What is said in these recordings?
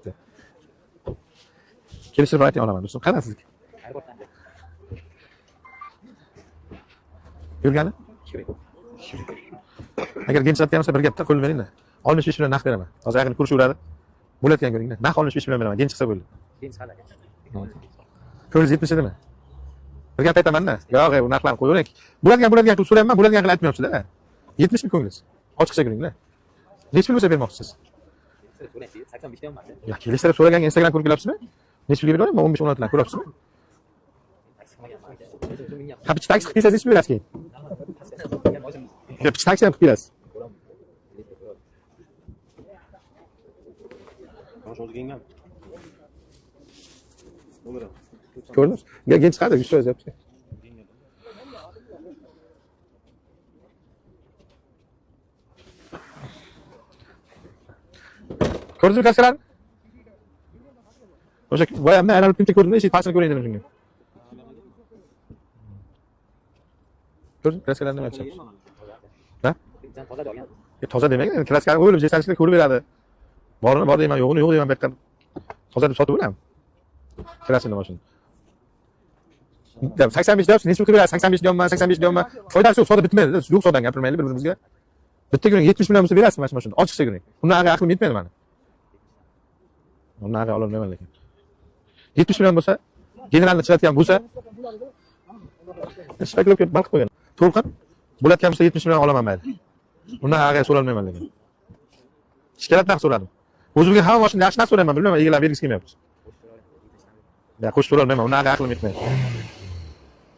bo'pti. Kelishib ayting olaman do'stim. Qanaqasiz? Yurgani? Agar genchlatgan bo'lsa bir gapda qo'yib beringlar. 65 million naqd beraman. Hozir yaqin ko'rishaveradi. Bo'layotgan ko'ringlar. Naq 65 million beraman. Gench chiqsa bo'ldi. Gench qanaqa? Ko'ringiz 70 edimi? Bir gap aytaman-da. Yo'q, u narxlarni qo'yavering. Bo'ladigan qilib so'rayapman, bo'ladigan qilib aytmayapsiz-da. 70 mi ko'nglingiz? Ochiqcha ko'ringlar. Necha pul bo'lsa bermoqchisiz? 85 dan emas. Ya, kelishtirib so'raganga Instagram ko'rib kelyapsizmi? Necha pulga beraman? 15-16 dan ko'ryapsizmi? Ha, bitta taksi qilib kelsangiz necha berasiz keyin? Bitta taksi ham qilib kelasiz. Ko'rdingiz? Gench chiqadi, 100% yozyapti. Ko'rdingizmi kaskalarni? O'sha boyamni aylanib tinta ko'rdimda, eshik pasini ko'ring dedim shunga. Ko'rding, kaskalarni nima aytishapti? Ha? Toza demagan, kraskani o'ylab jesangizda ko'rib beradi. Borini bor deyman, yo'g'ini yo'q deyman, bu yerdan toza deb sotib o'laman. Kraskani mashina. 85 deyapsiz, necha pul qilib berasiz? 85 deyapman, 85 deyapman. Foydasi yo'q, soda bitmaydi. Yo'q sodani gapirmaylik bir-birimizga. Bitta kuniga 70 million bo'lsa berasizmi mana shunda? Ochiqcha ko'ring. Undan aqlim yetmaydi meni. Undan ololmayman lekin. 70 million bo'lsa, generalni chiqargan bo'lsa, shaklab kelib balq qo'ygan. To'lqin bo'layotgan bo'lsa 70 million olaman mayli. Undan aqlim so'ralmayman lekin. Shikolat narx so'radim. O'zimga hamma mashina yaxshi narx so'rayman, bilmayman, egalar bergisi kelmayapti. Ya qo'shib so'ralmayman, undan aqlim yetmaydi.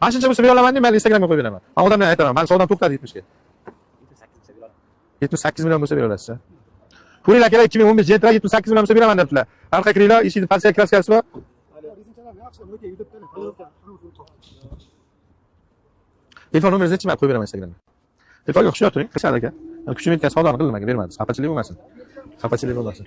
Mana shuncha bo'lsa bera olaman deb men Instagramga qo'yib beraman. Men odamlarga aytaman, men savdodan to'xtadi 70 ga. 78 million bo'lsa bera olasiz. Ko'ringlar kerak 2015 Gentra 78 million bo'lsa beraman debdilar. Arqa kiringlar, eshikni falsiya kraskasi bor. Telefon nomeringizni aytib qo'yib beraman Instagramga. Telefonga hushyor turing, qilishadi aka. Kuchim yetgan savdoni qildim aka, bermadi. Xafachilik bo'lmasin. Xafachilik bo'lmasin.